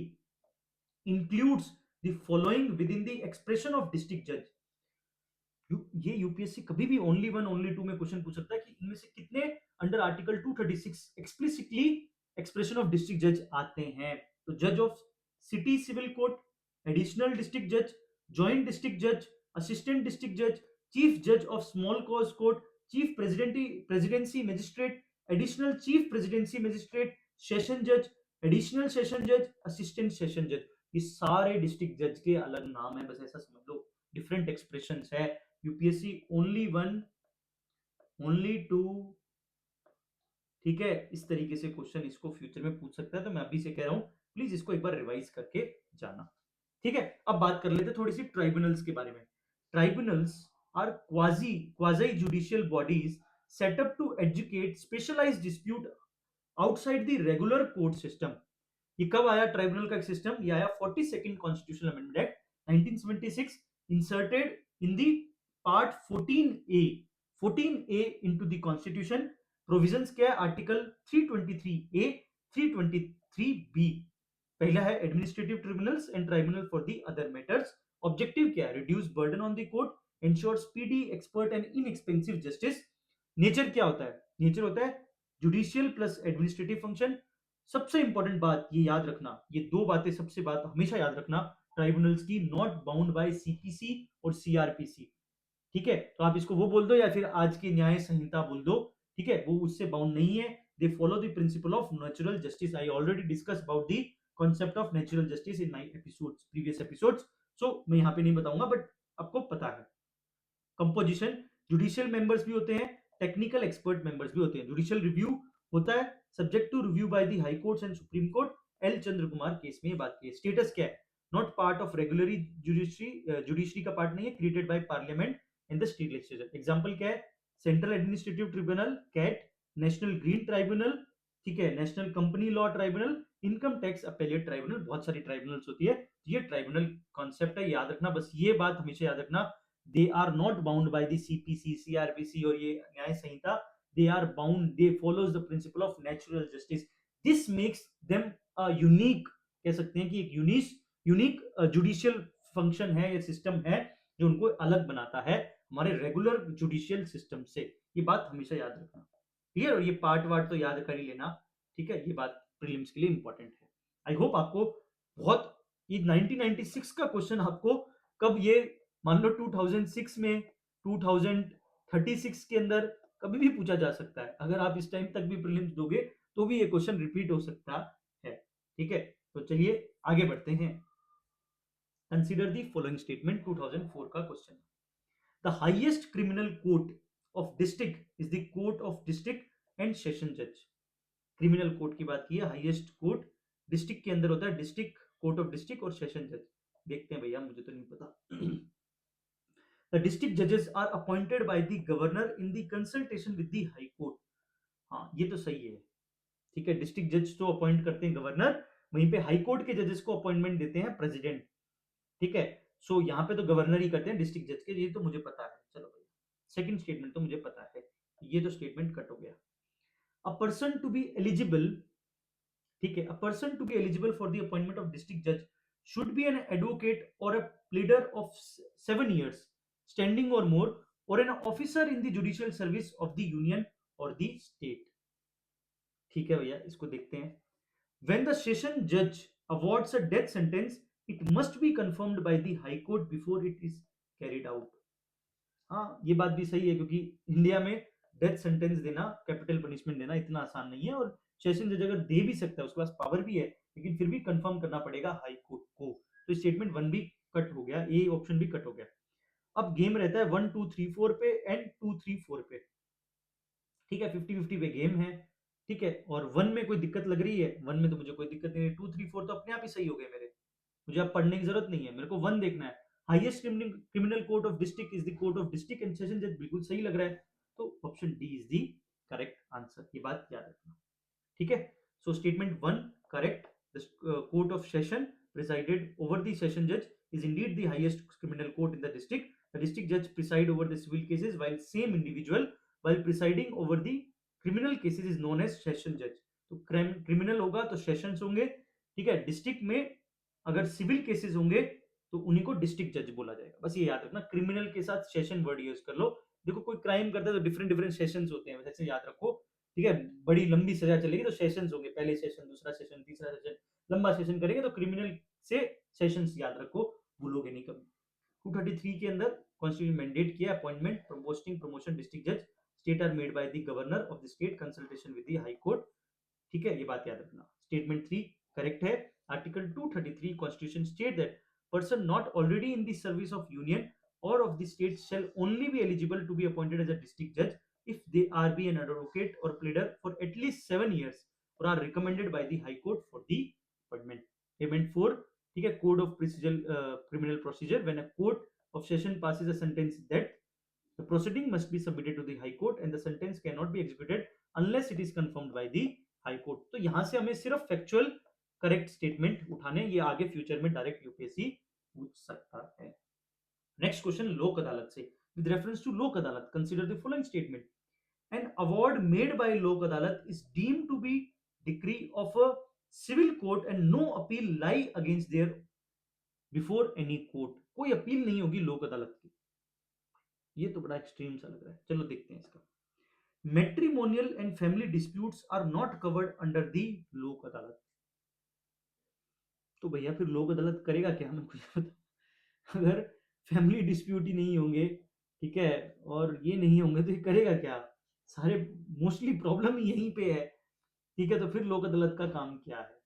includes the following with in the expression of district जज। ये यूपीएससी कभी भी ओनली वन ओनली टू में क्वेश्चन पूछ सकता है कि इनमें से कितने under article 236 explicitly expression of district जज आते हैं। तो जज of city civil court, additional district जज, जॉइंट डिस्ट्रिक्ट जज, असिस्टेंट डिस्ट्रिक्ट जज, चीफ जज of small cause court, chief presidency magistrate, additional chief presidency magistrate, session जज, एडिशनल सेशन जज, असिस्टेंट सेशन जज, ये सारे डिस्ट्रिक्ट जज के अलग नाम है, बस ऐसा समझ लो, डिफरेंट एक्सप्रेशंस है। UPSC only one only two, ठीक है, इस तरीके से क्वेश्चन इसको फ्यूचर में पूछ सकता है। तो मैं अभी से कह रहा हूं प्लीज इसको एक बार रिवाइज करके जाना। ठीक है, अब बात कर लेते हैं थोड़ी सी ट्राइब्यूनल्स के बारे में। Tribunals are quasi judicial bodies set up to adjudicate specialized dispute outside the regular court system. ये कब आया ट्राइब्यूनल का सिस्टम? ये आया 42nd constitutional amendment act 1976, inserted in the part 14A, 14A into the constitution। Provisions क्या है? Article 323A, 323B। पहला है administrative tribunals and tribunal for the other matters. Objective क्या है? Reduce burden on the court, ensure speedy, expert and inexpensive justice. Nature क्या होता है? Nature होता है जुडिशियल प्लस एडमिनिस्ट्रेटिव फंक्शन। सबसे इंपॉर्टेंट बात ये याद रखना, ये दो बातें सबसे बात हमेशा याद रखना ट्राइब्यूनल्स की, नॉट बाउंड बाय सीपीसी और सीआरपीसी। ठीक है, तो आप इसको वो बोल दो या फिर आज की न्याय संहिता बोल दो। ठीक है, वो उससे बाउंड नहीं है। They follow the principle of natural justice. I already discuss about the concept of natural justice in my episodes, previous episodes. So मैं यहाँ पे नहीं बताऊंगा, बट आपको पता है। कंपोजिशन, जुडिशियल मेंबर्स भी होते हैं, टेक्निकल एक्सपर्ट मेंबर्स भी होते हैं। जुडिशियल रिव्यू होता है subject to review by the high courts and supreme court. L Chandra Kumar case में ये बात की है। स्टेटस क्या है? Not part of regularly judiciary, judiciary का पार्ट नहीं है, created by parliament in the state legislature. Example क्या है? Central administrative tribunal CAT, national green tribunal, ठीक है, national company law tribunal, income tax appellate tribunal. बहुत सारी ट्राइब्यूनल्स होती है। ये ट्राइब्यूनल कॉन्सेप्ट है, याद रखना। बस ये बात हमेशा याद रखना, they are not bound by the CPC, CRPC और ये न्याय संहिता। they are bound, they follows the principle of natural justice. this makes them a unique, कह सकते हैं कि एक यूनिक जुडिशियल फंक्शन है या सिस्टम है जो उनको अलग बनाता है हमारे रेगुलर जुडिशियल सिस्टम से। ये बात हमेशा याद रखना। क्लियर? और ये पार्ट वार्ट तो याद कर ही लेना। ठीक है, ये बात प्रीलिम्स के लिए इंपॉर्टेंट है। आई होप आपको बहुत, ये 1996 का क्वेश्चन आपको कब ये, मान लो 2006 में, 2036 के अंदर कभी भी पूछा जा सकता है। अगर आप इस टाइम तक भी प्रीलिम्स दोगे तो भी ये क्वेश्चन रिपीट हो सकता है। ठीक है, तो चलिए आगे बढ़ते हैं। कंसीडर द फॉलोइंग स्टेटमेंट, 2004 का question. The highest criminal court of district is the court of district and session जज। क्रिमिनल कोर्ट की बात की है, हाईएस्ट कोर्ट डिस्ट्रिक्ट के अंदर होता है, डिस्ट्रिक्ट कोर्ट ऑफ डिस्ट्रिक्ट और सेशन जज। देखते हैं भैया, मुझे तो नहीं पता। The district judges are appointed by the governor in the consultation with the high court. हाँ, ये तो सही है। ठीक है, डिस्ट्रिक्ट जज तो अपॉइंट करते हैं गवर्नर, वहीं पे हाई कोर्ट के जजेस को अपॉइंटमेंट देते हैं प्रेसिडेंट। ठीक है, सो यहाँ पे तो गवर्नर ही करते हैं डिस्ट्रिक्ट जज के, ये तो मुझे पता है। चलो भाई, सेकंड स्टेटमेंट तो मुझे पता है, ये तो स्टेटमेंट कट हो गया। A person to be eligible, ठीक है, a person to be eligible for the appointment of district जज should be an advocate or a pleader of 7 years standing or more, or an officer in the judicial service of the union or the state. ठीक है भैया, इसको देखते हैं। when the session judge awards a death sentence, it must be confirmed by the high court before it is carried out. हाँ, ये बात भी सही है, क्योंकि इंडिया में डेथ सेंटेंस देना, कैपिटल पनिशमेंट देना इतना आसान नहीं है, और सेशन जज अगर दे भी सकता है, उसके पास पावर भी है, लेकिन फिर भी कंफर्म करना पड़ेगा हाई कोर्ट को। तो स्टेटमेंट वन भी कट हो गया, ए ऑप्शन भी कट हो गया। अब गेम रहता है 1 2 3 4 पे एंड 2 3 4 पे। ठीक है, 50-50 पे गेम है। ठीक है, और वन में कोई दिक्कत लग रही है? वन में तो मुझे कोई दिक्कत नहीं है, 2 3 4 तो अपने आप ही सही हो गए मेरे। मुझे अब पढ़ने की जरूरत नहीं है, मेरे को वन देखना है। Highest criminal court of district is the court of district and session जज, बिल्कुल सही लग रहा है। तो option D is the correct answer, ये बात याद रखना। ठीक है, so statement one correct. The court of session presided over the session जज is indeed the highest criminal court in the district. The district judge preside over the civil cases, while same individual, while presiding over the criminal cases, is known as session judge. तो criminal होगा तो sessions होंगे। ठीक है, district में अगर civil cases होंगे तो उन्हीं को डिस्ट्रिक्ट जज बोला जाएगा। बस ये याद रखना, क्रिमिनल के साथ सेशन वर्ड यूज कर लो। देखो, कोई क्राइम करता है तो डिफरेंट डिफरेंट सेशंस होते हैं, वैसे याद रखो। ठीक है, बड़ी लंबी सजा चलेगी तो सेशंस होंगे, पहले सेशन, दूसरा सेशन, तीसरा सेशन, लंबा सेशन करेंगे तो क्रिमिनल से सेशंस याद रखो, भूलोगे नहीं कभी। 233 के अंदर कॉन्स्टिट्यूशन मैंडेट किया अपॉइंटमेंट, पोस्टिंग, प्रमोशन डिस्ट्रिक्ट जज state are made by the governor of the state, consultation with the high court. ठीक है, ये बात याद रखना। स्टेटमेंट 3 करेक्ट है। Article 233 constitution state that person not already in the service of union or of the state shall only be eligible to be appointed as a district judge if they are be an advocate or pleader for at least 7 years or are recommended by the high court for the appointment. Payment 4, ठीक है, code of procedural criminal procedure, when a court of session passes a sentence that the proceeding must be submitted to the high court and the sentence cannot be executed unless it is confirmed by the high court. तो यहां से हमें सिर्फ factual correct statement उठाने, ये आगे future में direct UPSC पूछ सकता है। नेक्स्ट क्वेश्चन लोक अदालत से, with reference to Lok Adalat consider the following statement. An award made by Lok Adalat is deemed to be decree of a civil court and no appeal lie against there before any court. कोई appeal नहीं होगी लोक अदालत की। ये तो बड़ा एक्सट्रीम सा लग रहा है, चलो देखते हैं इसका। Matrimonial and family disputes are not covered under the Lok Adalat. तो भैया फिर लोक अदालत करेगा क्या, मैं कुछ बता। अगर फैमिली डिस्प्यूट ही नहीं होंगे, ठीक है, और ये नहीं होंगे तो ये करेगा क्या? सारे मोस्टली प्रॉब्लम ही यहीं पे है, ठीक है, तो फिर लोक अदालत का काम क्या है?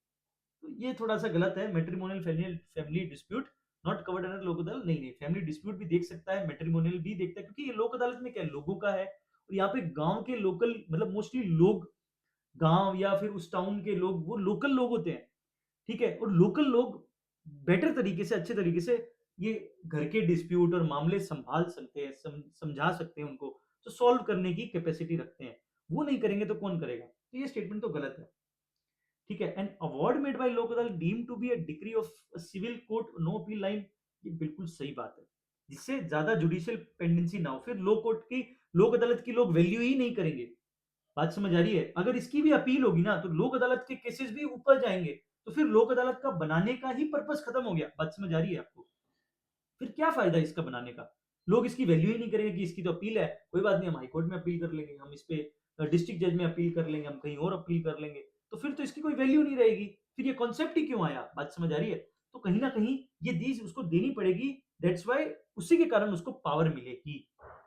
तो ये थोड़ा सा गलत है। Matrimonial family family dispute not covered under लोक अदालत, नहीं नहीं, फैमिली डिस्प्यूट भी देख सकता है, मैट्रिमोनियल भी देखता है, क्योंकि ये लोक अदालत में क्या है, लोगों का है, और यहाँ पे गांव के लोकल, मतलब मोस्टली लोग, गांव या फिर उस टाउन के लोग, वो लोकल लोग होते हैं, ठीक है, और लोकल लोग बेटर तरीके से, अच्छे तरीके से ये घर के डिस्प्यूट और मामले संभाल सकते हैं, समझा सकते हैं उनको, तो सॉल्व करने की कैपेसिटी रखते हैं। वो नहीं करेंगे तो कौन करेगा? तो ये स्टेटमेंट तो गलत है, ठीक है। N award made by Lok Adalat deem to be a degree of civil court no appeal line, ये बिल्कुल सही बात है। जिससे ज्यादा जुडिशियल पेंडेंसी ना हो, फिर लो कोर्ट की, लोक अदालत की लोग वैल्यू ही नहीं करेंगे। बात समझ आ रही है? अगर इसकी भी अपील होगी ना, तो लोक अदालत के केसेस भी ऊपर जाएंगे, तो फिर लोक अदालत का बनाने का ही पर्पस खत्म हो गया। बात समझ आ रही है आपको? फिर क्या फायदा इसका बनाने का? लोग इसकी वैल्यू ही नहीं करेंगे कि इसकी तो अपील है, कोई बात नहीं, हम हाईकोर्ट में अपील कर लेंगे, हम इस पे डिस्ट्रिक्ट जज में अपील कर लेंगे, हम कहीं और अपील कर लेंगे, तो फिर तो इसकी कोई वैल्यू नहीं रहेगी। फिर ये कॉन्सेप्ट ही क्यों आया? बात समझ आ रही है? तो कहीं ना कहीं ये दीज उसको देनी पड़ेगी, दैट्स वाई, उसी के कारण उसको पावर मिलेगी,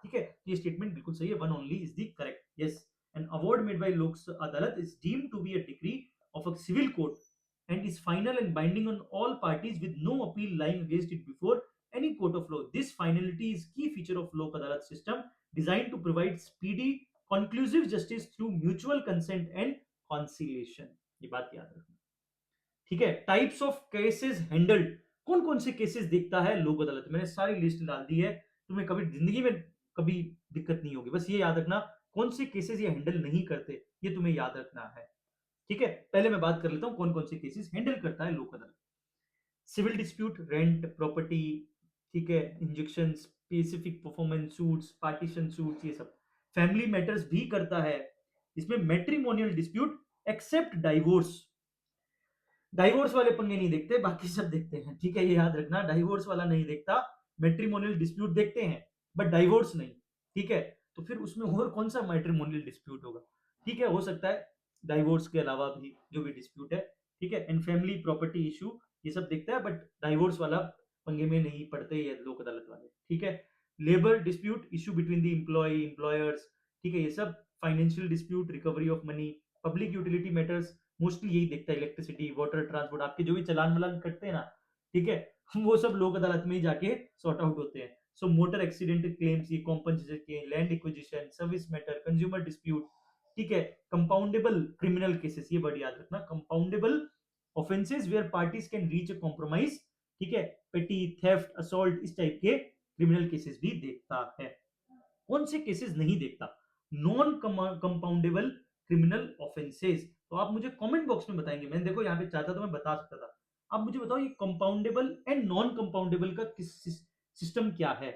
ठीक है। ये स्टेटमेंट बिल्कुल सही है, one only is the correct, yes. An award made by Lok Adalat is deemed to be a degree of a civil court and is final and binding on all parties with no appeal lying against it before any court of law. This finality is key feature of Lok Adalat system designed to provide speedy, conclusive justice through mutual consent and conciliation. ये बात याद रखना, ठीक है। Types of cases handled, कौन कौन से cases देखता है लोक अदालत? मैंने सारी लिस्ट डाल दी है, तुम्हें कभी जिंदगी में कभी दिक्कत नहीं होगी। बस ये याद रखना कौन से केसेस ये हैंडल नहीं करते, ये तुम्हें याद रखना है, ठीक है। पहले मैं बात कर लेता हूं कौन कौन से केसेस हैंडल करता है लोक अदालत। सिविल डिस्प्यूट, रेंट, प्रॉपर्टी, ठीक है, injection, specific performance suits, partition suits, ये सब। फैमिली मैटर्स भी करता है, इसमें matrimonial dispute except divorce, divorce वाले पंगे नहीं देखते, बाकी सब देखते हैं, ठीक है, ये याद रखना, डाइवोर्स वाला नहीं देखता, मैट्रिमोनियल डिस्प्यूट देखते हैं, बट डाइवोर्स नहीं, ठीक है। तो फिर उसमें और कौन सा मैट्रिमोनियल डिस्प्यूट होगा? ठीक है, हो सकता है डाइवोर्स के अलावा भी जो भी डिस्प्यूट है, ठीक है। एंड फैमिली प्रॉपर्टी इशू, ये सब देखता है, बट डाइवोर्स वाला पंगे में नहीं पड़ते ये लोक अदालत वाले, ठीक है। Labour dispute issue between the employ employers, ठीक है, ये सब। Financial dispute, recovery of money, public utility matters, mostly यही देखता है, इलेक्ट्रिसिटी, वाटर, ट्रांसपोर्ट, आपके जो भी चलान वलान कटते हैं ना, ठीक है, वो सब लोक अदालत में ही जाके सॉर्ट आउट होते हैं। सो मोटर एक्सीडेंट क्लेम्स, ये कॉम्पनसेशन के, land acquisition, service matter, consumer dispute, ठीक है। कंपाउंडेबल क्रिमिनल केसेस, ये वर्ड याद रखना, compoundable offences where parties can reach a compromise, ठीक है। पेटी, थेफ्ट, असॉल्ट, इस टाइप के क्रिमिनल केसेस भी देखता है। कौन से केसेस नहीं देखता? Non compoundable criminal offences. तो आप मुझे कमेंट बॉक्स में बताएंगे, मैंने देखो यहाँ पे चाहता तो मैं बता सकता था, आप मुझे बताओ ये कंपाउंडेबल एंड नॉन कंपाउंडेबल का किस सिस्टम क्या है?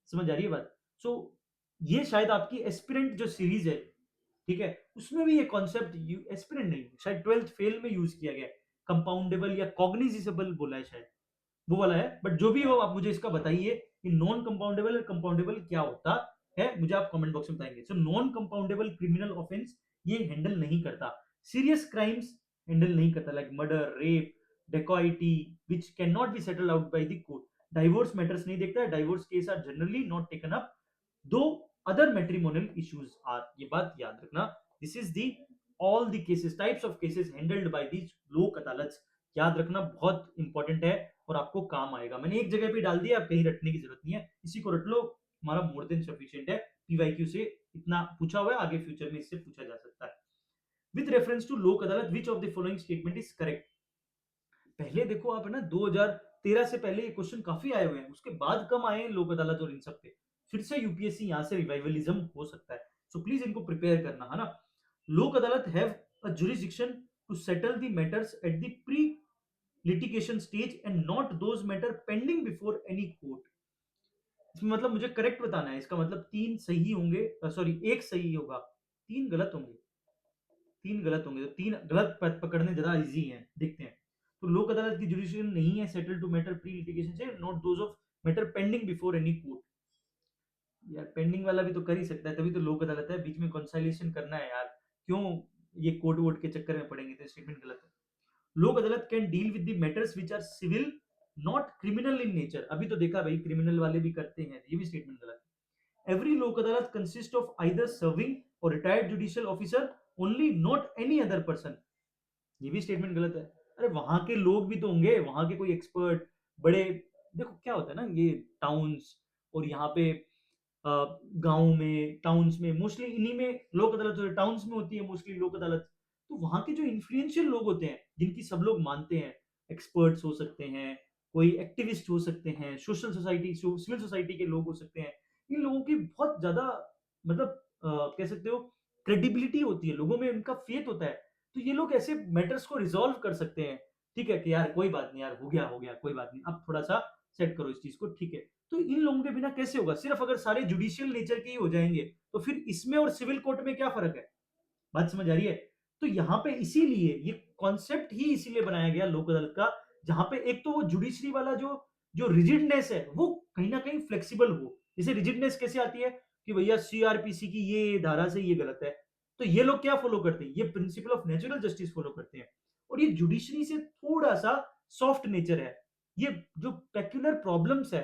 समझ आ रही है बात? सो ये शायद आपकी एस्पिरेंट जो सीरीज है, ठीक है, उसमें भी ये कॉन्सेप्ट, एस्पिरेंट नहीं, शायद 12th फेल में यूज किया गया है, कंपाउंडेबल या कॉग्निजिबल बोला है शायद, वो वाला है। बट जो भी हो, आप मुझे इसका बताइए कि नॉन कंपाउंडेबल और कंपाउंडेबल क्या होता है, मुझे आप कमेंट बॉक्स में बताएंगे। So non compoundable criminal offence ये हैंडल नहीं करता, सीरियस क्राइम्स हैंडल नहीं करता, like murder, rape, dacoity, which can not be settle out by the court. Divorce matters नहीं देखता है, divorce case are generally not taken up though other matrimonial issues are, ये बात याद रखना। This is the all the cases, types of cases handled by the Lok Adalat, याद रखना, बहुत इंपॉर्टेंट है और आपको काम आएगा। मैंने एक जगह पे डाल दिया, आप कहीं रटने की जरूरत नहीं है, इसी को रट लो, हमारा मोर देन सफिशिएंट है। पीवाईक्यू से इतना पूछा हुआ है, आगे फ्यूचर में इससे पूछा जा सकता है। विद रेफरेंस टू लोक अदालत which of the following statement is correct? पहले देखो आप, है ना, 2013 से पहले ये क्वेश्चन काफी आए हुए हैं, उसके बाद कम आए हैं लोक अदालत और इन सब पे। फिर से यूपीएससी यहाँ से रिवाइवलिज्म हो सकता है, सो प्लीज इनको प्रिपेयर करना, है ना। Lok Adalat have a jurisdiction to settle the matters at the pre litigation stage and not those matter pending before any court. इसमें मतलब मुझे करेक्ट बताना है, इसका मतलब तीन सही होंगे, सॉरी एक सही होगा, तीन गलत होंगे, तीन गलत होंगे, तो तीन गलत पकड़ने ज्यादा इजी है, देखते हैं। तो लोक अदालत की जुडिशियल नहीं है settle to matter pre litigation से, not those of matter pending before any court. यार पेंडिंग वाला भी तो कर ही सकता है, तभी तो लोक अदालत है, बीच में कंसाइलेशन करना है यार, क्यों ये कोर्ट वोट के चक्कर में पड़ेंगे, तो स्टेटमेंट गलत है। Lok Adalat can deal with the matters which are civil not criminal in nature, अभी तो देखा भाई क्रिमिनल वाले भी करते हैं, ये भी स्टेटमेंट गलत है। एवरी लोक अदालत कंसिस्ट ऑफ आइदर सर्विंग और retired judicial officer only, not any other person, ये भी स्टेटमेंट गलत है। अरे वहां के लोग भी तो होंगे, वहां के कोई एक्सपर्ट बड़े, देखो क्या होता है ना, ये टाउन्स और यहाँ पे गाँव में, टाउन्स में मोस्टली इन्हीं में लोक अदालत होती है, टाउन्स में होती है मोस्टली लोक अदालत। तो वहाँ के जो इन्फ्लुएंशियल लोग होते हैं, जिनकी सब लोग मानते हैं, एक्सपर्ट्स हो सकते हैं, कोई एक्टिविस्ट हो सकते हैं, सोशल सोसाइटी, सिविल सोसाइटी के लोग हो सकते हैं। इन लोगों की बहुत ज़्यादा मतलब कह सकते हो क्रेडिबिलिटी होती है, लोगों में उनका फेथ होता है। तो ये लोग ऐसे मैटर्स को रिज़ॉल्व कर सकते हैं। ठीक है कि यार कोई बात नहीं यार, हो गया, कोई बात नहीं, अब थोड़ा-सा सेट करो इस चीज़ को, ठीक है। तो इन लोगों के बिना कैसे होगा? सिर्फ अगर सारे जुडिशियल नेचर के ही हो जाएँगे, तो फिर इसमें और सिविल कोर्ट में क्या फ़र्क है? बात समझ आ रही है? तो यहाँ पे इसीलिए ये कॉन्सेप्ट ही इसीलिए बनाया गया लोक अदालत का, जहाँ पे एक तो वो जुडिशरी वाला जो जो रिजिडनेस है, वो कहीं न कहीं फ्लेक्सिबल हो। जैसे रिजिडनेस कैसे आती है कि भैया सीआरपीसी की ये धारा से ये गलत है। तो ये लोग क्या फ़ॉलो करते हैं? ये principal of natural justice follow करते हैं। और ये जुडिशरी से थोड़ा-सा सॉफ्ट नेचर है। ये जो पेक्युलर प्रॉब्लम्स है,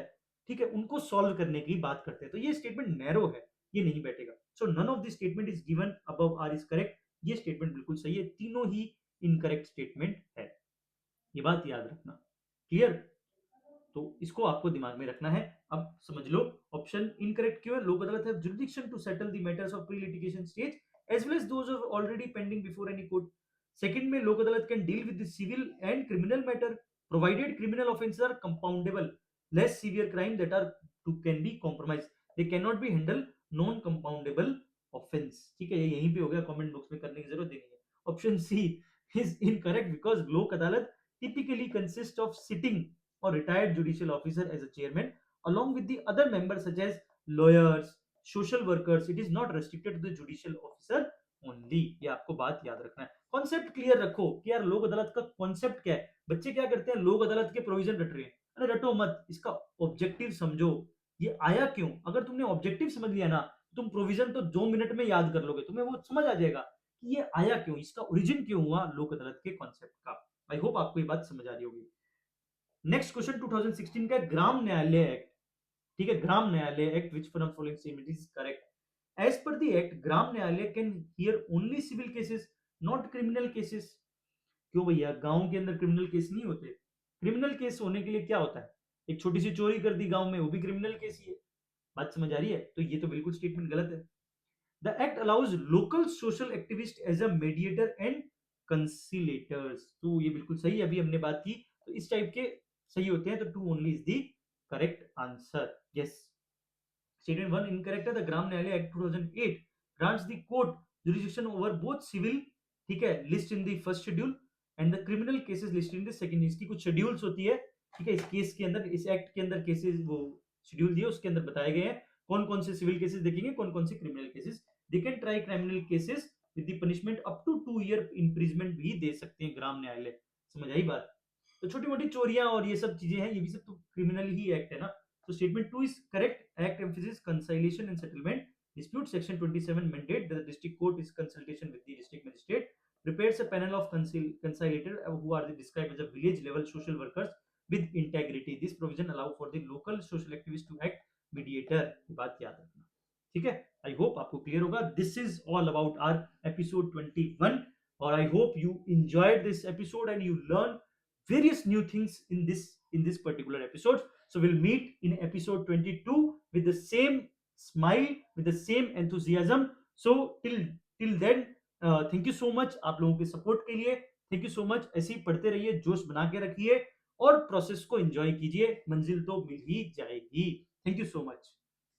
ठीक है? उनको सॉल्व करने की बात करते हैं। तो ये स्टेटमेंट नैरो है, ये नहीं बैठेगा। So none of the statement is given above are is correct. ये स्टेटमेंट बिल्कुल सही है, तीनों ही इनकरेक्ट स्टेटमेंट है, ये बात याद रखना। क्लियर? तो इसको आपको दिमाग में रखना है। अब समझ लो ऑप्शन इनकरेक्ट क्यों है। Lok Adalat have jurisdiction to settle the matters of pre litigation stage as well as those are already pending before any court. Second में Lok Adalat can deal with the civil and criminal matter provided criminal offences are compoundable, less severe crime that are to can be compromise, they can not be handle non compoundable offence. ठीक है, ये यहीं पे हो गया, comment box में करने की जरूरत नहीं है। Option C is incorrect because Lok Adalat typically consist of sitting or retired judicial officer as a chairman along with the other members such as lawyers, social workers. It is not restricted to the judicial officer only. ये आपको बात याद रखना है। Concept clear रखो कि यार लोक अदालत का कॉन्सेप्ट क्या है। बच्चे क्या करते हैं, लोक अदालत के प्रोविजन रट रहे हैं, अरे रटो मत, इसका ऑब्जेक्टिव समझो, ये आया क्यों। अगर तुमने ऑब्जेक्टिव समझ लिया ना, तुम प्रोविजन तो 2 मिनट में याद कर लोगे, तुम्हें वो समझ आ जाएगा कि ये आया क्यों, इसका ओरिजिन क्यों हुआ लोक अदालत के कॉन्सेप्ट का। आई होप आपको ये बात समझ आ रही होगी। नेक्स्ट क्वेश्चन 2016 का ग्राम न्यायालय एक्ट। ठीक है, Gram Nyayalaya act which one of following statement is correct. As per the act Gram Nyayalaya can hear only civil cases not criminal cases. क्यों भैया, गांव के अंदर क्रिमिनल केस नहीं होते? क्रिमिनल केस होने के लिए क्या होता है, एक छोटी सी चोरी कर दी गांव में, वो भी क्रिमिनल केस ही है। बात समझ आ रही है? तो ये तो बिल्कुल स्टेटमेंट गलत है। The act allows local social activists as a mediator and conciliators। तो ये बिल्कुल सही है, अभी हमने बात की, तो इस टाइप के सही होते हैं, तो two only is the correct answer. Yes, statement one incorrect है। The Gram Nyayalaya act 2008 grants the court jurisdiction over both civil, ठीक है, list in the first schedule and the criminal cases listed in the second. इसकी कुछ schedules होती है, ठीक है, इस केस के अंदर, इस एक्ट के अंदर केसेस वो शेड्यूल दिए, उसके अंदर बताए गए हैं कौन कौन से सिविल केसेस देखेंगे, कौन कौन से criminal cases. They can try criminal cases with the punishment up to 2 year imprisonment भी दे सकते हैं ग्राम न्यायालय। समझ आई बात? तो छोटी मोटी चोरियां और ये सब चीजें हैं, ये भी सब तो क्रिमिनल ही एक्ट है ना। So statement 2 is correct. Act emphasizes conciliation and settlement dispute. Section 27 mandate that the district court is consultation with the district magistrate, prepares a panel of conciliator who are described as a village level social workers with integrity. This provision allow for the local social activists to act mediator। बात याद रखना, ठीक है। I hope आपको clear होगा। This is all about our episode 21 और I hope you enjoyed this episode and you learn various new things in this particular episode. So we'll meet in episode 22 with the same smile, with the same enthusiasm. So till then, thank you so much आप लोगों के support के लिए। Thank you so much, ऐसे ही पढ़ते रहिए, जोश बना के रखिए और प्रोसेस को एंजॉय कीजिए, मंजिल तो मिल ही जाएगी। Thank you so much.